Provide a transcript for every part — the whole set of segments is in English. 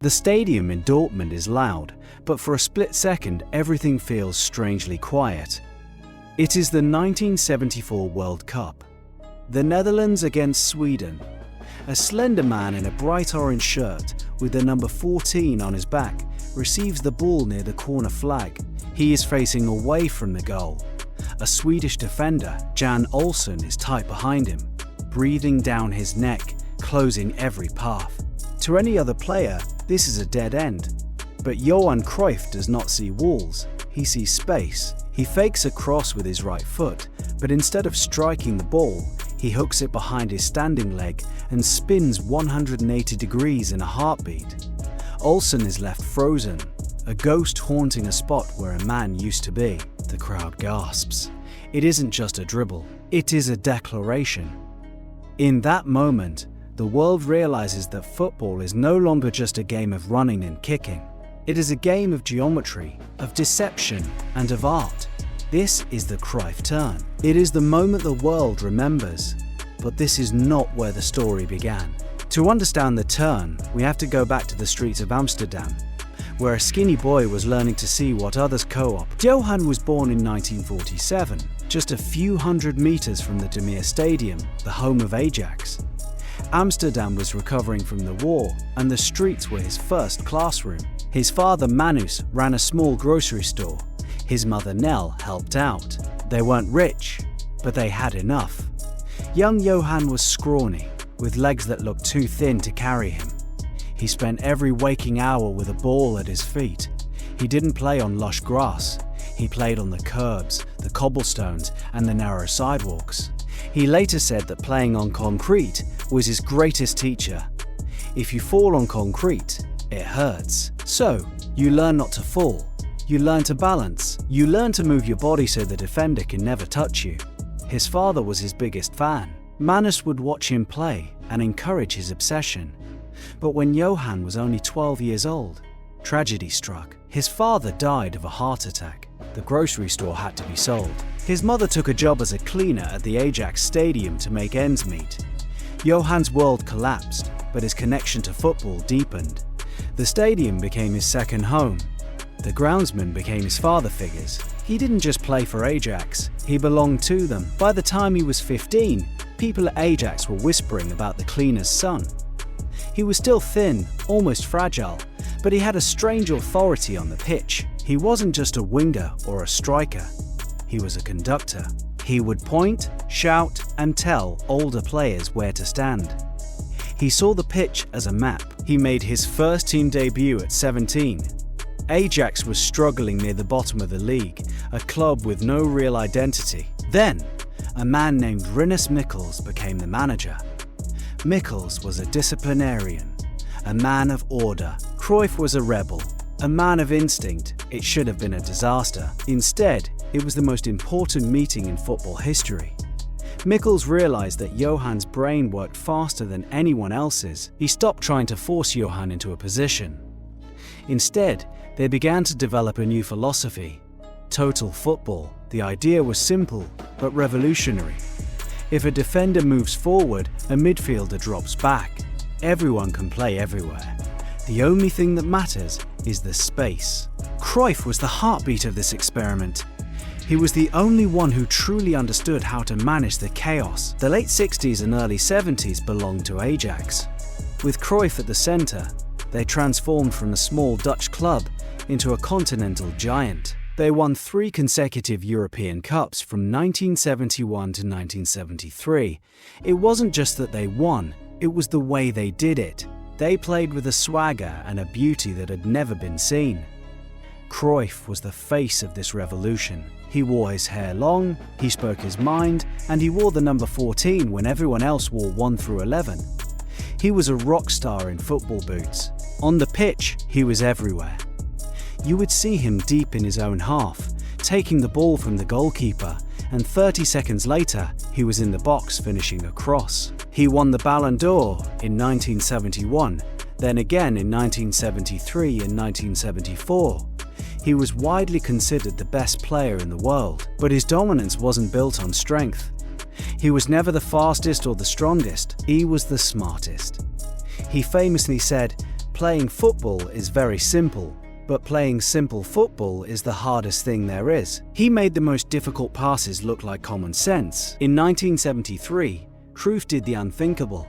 The stadium in Dortmund is loud, but for a split second everything feels strangely quiet. It is the 1974 World Cup. The Netherlands against Sweden. A slender man in a bright orange shirt with the number 14 on his back receives the ball near the corner flag. He is facing away from the goal. A Swedish defender, Jan Olsson, is tight behind him, breathing down his neck, closing every path. To any other player, this is a dead end. But Johan Cruyff does not see walls, he sees space. He fakes a cross with his right foot, but instead of striking the ball, he hooks it behind his standing leg and spins 180 degrees in a heartbeat. Olsson is left frozen, a ghost haunting a spot where a man used to be. The crowd gasps. It isn't just a dribble, it is a declaration. In that moment, the world realizes that football is no longer just a game of running and kicking. It is a game of geometry, of deception, and of art. This is the Cruyff turn. It is the moment the world remembers. But this is not where the story began. To understand the turn, we have to go back to the streets of Amsterdam, where a skinny boy was learning to see what others co-op. Johan was born in 1947, just a few hundred meters from the De Meer Stadium, the home of Ajax. Amsterdam was recovering from the war, and the streets were his first classroom. His father Manus ran a small grocery store. His mother Nell helped out. They weren't rich, but they had enough. Young Johan was scrawny, with legs that looked too thin to carry him. He spent every waking hour with a ball at his feet. He didn't play on lush grass. He played on the curbs, the cobblestones, and the narrow sidewalks. He later said that playing on concrete was his greatest teacher. If you fall on concrete, it hurts. So, you learn not to fall. You learn to balance. You learn to move your body so the defender can never touch you. His father was his biggest fan. Manus would watch him play and encourage his obsession. But when Johan was only 12 years old, tragedy struck. His father died of a heart attack. The grocery store had to be sold. His mother took a job as a cleaner at the Ajax Stadium to make ends meet. Johan's world collapsed, but his connection to football deepened. The stadium became his second home. The groundsmen became his father figures. He didn't just play for Ajax, he belonged to them. By the time he was 15, people at Ajax were whispering about the cleaner's son. He was still thin, almost fragile, but he had a strange authority on the pitch. He wasn't just a winger or a striker, he was a conductor. He would point, shout, and tell older players where to stand. He saw the pitch as a map. He made his first team debut at 17. Ajax was struggling near the bottom of the league, a club with no real identity. Then, a man named Rinus Michels became the manager. Michels was a disciplinarian, a man of order. Cruyff was a rebel, a man of instinct. It should have been a disaster. Instead, it was the most important meeting in football history. Michels realized that Johan's brain worked faster than anyone else's. He stopped trying to force Johan into a position. Instead, they began to develop a new philosophy: total football. The idea was simple, but revolutionary. If a defender moves forward, a midfielder drops back. Everyone can play everywhere. The only thing that matters is the space. Cruyff was the heartbeat of this experiment. He was the only one who truly understood how to manage the chaos. The late 60s and early 70s belonged to Ajax. With Cruyff at the centre, they transformed from a small Dutch club into a continental giant. They won 3 consecutive European Cups from 1971 to 1973. It wasn't just that they won, it was the way they did it. They played with a swagger and a beauty that had never been seen. Cruyff was the face of this revolution. He wore his hair long, he spoke his mind, and he wore the number 14 when everyone else wore 1 through 11. He was a rock star in football boots. On the pitch, he was everywhere. You would see him deep in his own half, taking the ball from the goalkeeper, and 30 seconds later, he was in the box finishing a cross. He won the Ballon d'Or in 1971, then again in 1973 and 1974. He was widely considered the best player in the world, but his dominance wasn't built on strength. He was never the fastest or the strongest, he was the smartest. He famously said, playing football is very simple, but playing simple football is the hardest thing there is. He made the most difficult passes look like common sense. In 1973, Cruyff did the unthinkable.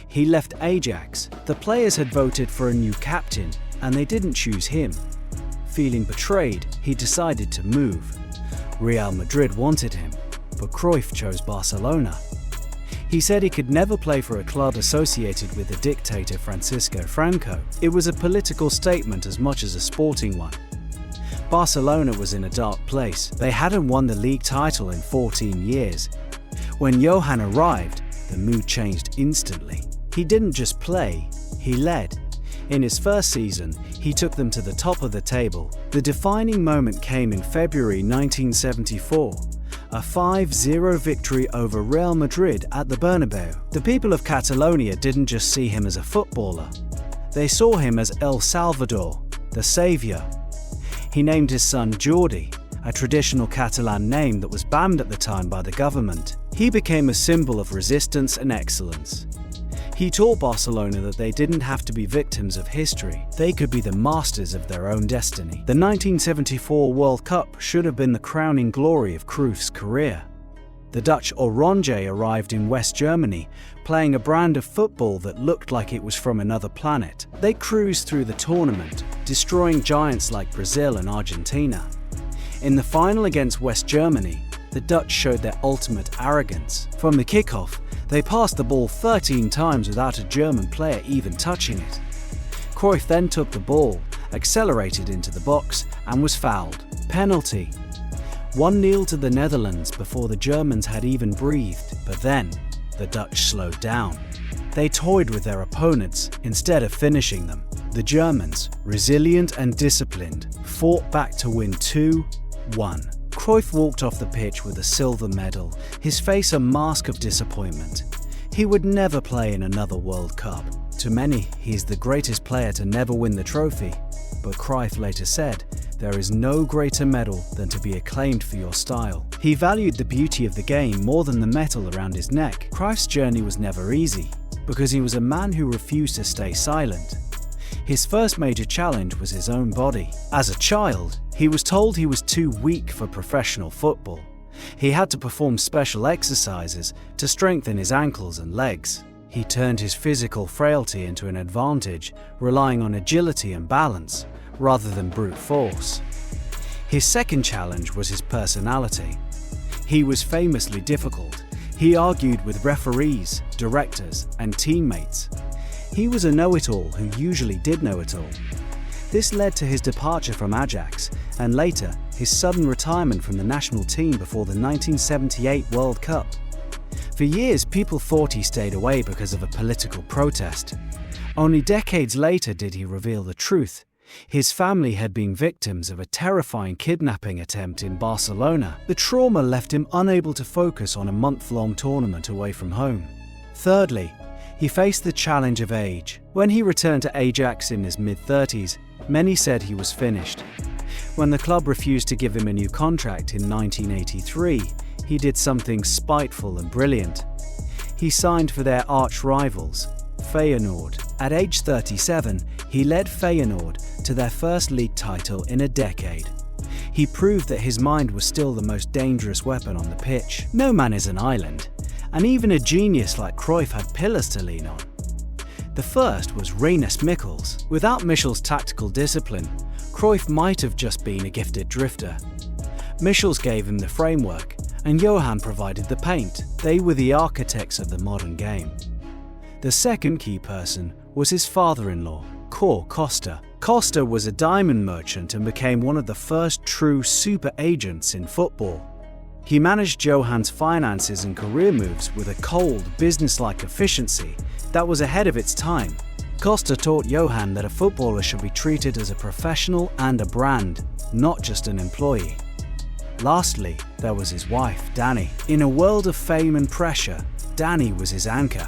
He left Ajax. The players had voted for a new captain, and they didn't choose him. Feeling betrayed, he decided to move. Real Madrid wanted him, but Cruyff chose Barcelona. He said he could never play for a club associated with the dictator Francisco Franco. It was a political statement as much as a sporting one. Barcelona was in a dark place. They hadn't won the league title in 14 years. When Johan arrived, the mood changed instantly. He didn't just play, he led. In his first season, he took them to the top of the table. The defining moment came in February 1974. A 5-0 victory over Real Madrid at the Bernabeu. The people of Catalonia didn't just see him as a footballer. They saw him as El Salvador, the saviour. He named his son Jordi, a traditional Catalan name that was banned at the time by the government. He became a symbol of resistance and excellence. He taught Barcelona that they didn't have to be victims of history. They could be the masters of their own destiny. The 1974 World Cup should have been the crowning glory of Cruyff's career. The Dutch Oranje arrived in West Germany, playing a brand of football that looked like it was from another planet. They cruised through the tournament, destroying giants like Brazil and Argentina. In the final against West Germany, the Dutch showed their ultimate arrogance. From the kickoff, they passed the ball 13 times without a German player even touching it. Cruyff then took the ball, accelerated into the box, and was fouled. Penalty. 1-0 to the Netherlands before the Germans had even breathed, but then the Dutch slowed down. They toyed with their opponents instead of finishing them. The Germans, resilient and disciplined, fought back to win 2-1. Cruyff walked off the pitch with a silver medal, his face a mask of disappointment. He would never play in another World Cup. To many, he is the greatest player to never win the trophy. But Cruyff later said, "There is no greater medal than to be acclaimed for your style." He valued the beauty of the game more than the medal around his neck. Cruyff's journey was never easy, because he was a man who refused to stay silent. His first major challenge was his own body. As a child, he was told he was too weak for professional football. He had to perform special exercises to strengthen his ankles and legs. He turned his physical frailty into an advantage, relying on agility and balance, rather than brute force. His second challenge was his personality. He was famously difficult. He argued with referees, directors, and teammates. He was a know-it-all who usually did know it all. This led to his departure from Ajax, and later, his sudden retirement from the national team before the 1978 World Cup. For years, people thought he stayed away because of a political protest. Only decades later did he reveal the truth. His family had been victims of a terrifying kidnapping attempt in Barcelona. The trauma left him unable to focus on a month-long tournament away from home. Thirdly, he faced the challenge of age. When he returned to Ajax in his mid-30s, many said he was finished. When the club refused to give him a new contract in 1983, he did something spiteful and brilliant. He signed for their arch-rivals, Feyenoord. At age 37, he led Feyenoord to their first league title in a decade. He proved that his mind was still the most dangerous weapon on the pitch. No man is an island, and even a genius like Cruyff had pillars to lean on. The first was Rinus Michels. Without Michel's tactical discipline, Cruyff might have just been a gifted drifter. Michels gave him the framework, and Johan provided the paint. They were the architects of the modern game. The second key person was his father-in-law, Cor Costa. Costa was a diamond merchant and became one of the first true super agents in football. He managed Johan's finances and career moves with a cold, business-like efficiency that was ahead of its time. Costa taught Johan that a footballer should be treated as a professional and a brand, not just an employee. Lastly, there was his wife, Dani. In a world of fame and pressure, Dani was his anchor.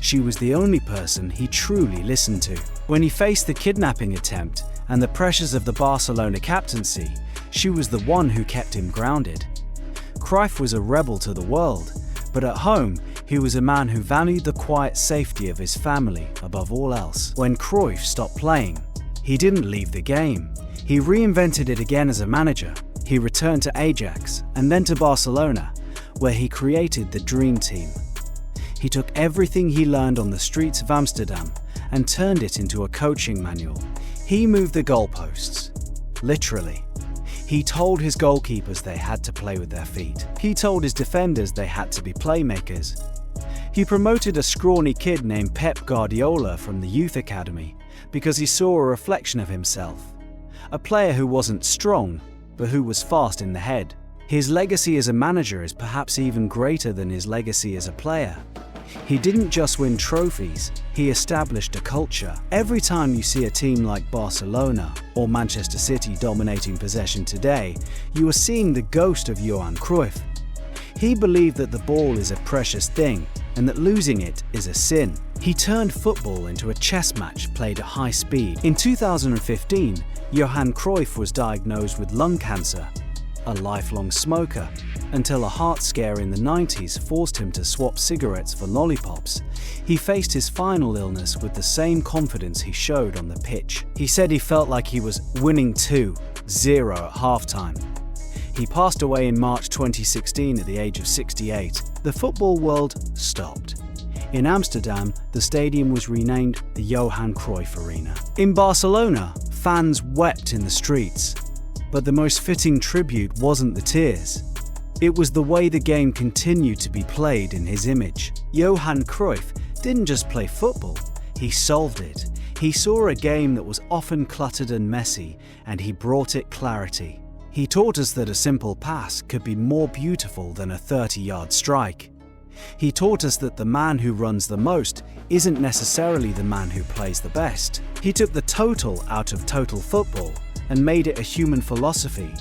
She was the only person he truly listened to. When he faced the kidnapping attempt and the pressures of the Barcelona captaincy, she was the one who kept him grounded. Cruyff was a rebel to the world, But at home, he was a man who valued the quiet safety of his family above all else. When Cruyff stopped playing, he didn't leave the game. He reinvented it again as a manager. He returned to Ajax and then to Barcelona, where he created the dream team. He took everything he learned on the streets of Amsterdam and turned it into a coaching manual. He moved the goalposts, literally. He told his goalkeepers they had to play with their feet. He told his defenders they had to be playmakers. He promoted a scrawny kid named Pep Guardiola from the youth academy because he saw a reflection of himself. A player who wasn't strong, but who was fast in the head. His legacy as a manager is perhaps even greater than his legacy as a player. He didn't just win trophies, he established a culture. Every time you see a team like Barcelona or Manchester City dominating possession today, you are seeing the ghost of Johan Cruyff. He believed that the ball is a precious thing and that losing it is a sin. He turned football into a chess match played at high speed. In 2015, Johan Cruyff was diagnosed with lung cancer, a lifelong smoker, until a heart scare in the 90s forced him to swap cigarettes for lollipops. He faced his final illness with the same confidence he showed on the pitch. He said he felt like he was winning 2-0 at halftime. He passed away in March 2016 at the age of 68. The football world stopped. In Amsterdam, the stadium was renamed the Johan Cruyff Arena. In Barcelona, fans wept in the streets. But the most fitting tribute wasn't the tears. It was the way the game continued to be played in his image. Johan Cruyff didn't just play football, he solved it. He saw a game that was often cluttered and messy, and he brought it clarity. He taught us that a simple pass could be more beautiful than a 30-yard strike. He taught us that the man who runs the most isn't necessarily the man who plays the best. He took the total out of total football and made it a human philosophy,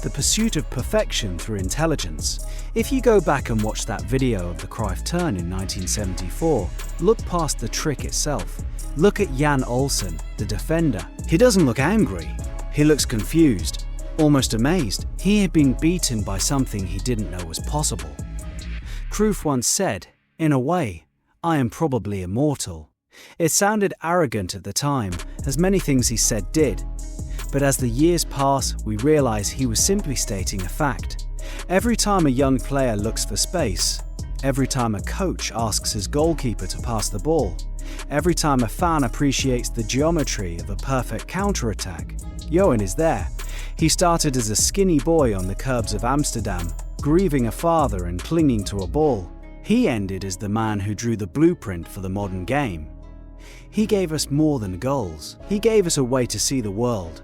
the pursuit of perfection through intelligence. If you go back and watch that video of the Cruyff turn in 1974, look past the trick itself. Look at Jan Olsen, the defender. He doesn't look angry. He looks confused, almost amazed. He had been beaten by something he didn't know was possible. Cruyff once said, "In a way, I am probably immortal." It sounded arrogant at the time, as many things he said did. But as the years pass, we realize he was simply stating a fact. Every time a young player looks for space, every time a coach asks his goalkeeper to pass the ball, every time a fan appreciates the geometry of a perfect counter-attack, Johan is there. He started as a skinny boy on the curbs of Amsterdam, grieving a father and clinging to a ball. He ended as the man who drew the blueprint for the modern game. He gave us more than goals. He gave us a way to see the world.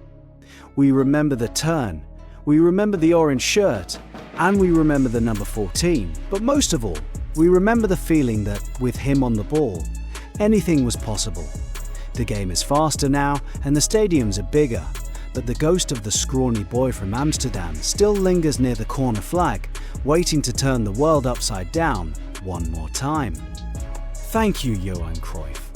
We remember the turn, we remember the orange shirt, and we remember the number 14. But most of all, we remember the feeling that, with him on the ball, anything was possible. The game is faster now, and the stadiums are bigger, but the ghost of the scrawny boy from Amsterdam still lingers near the corner flag, waiting to turn the world upside down one more time. Thank you, Johan Cruyff.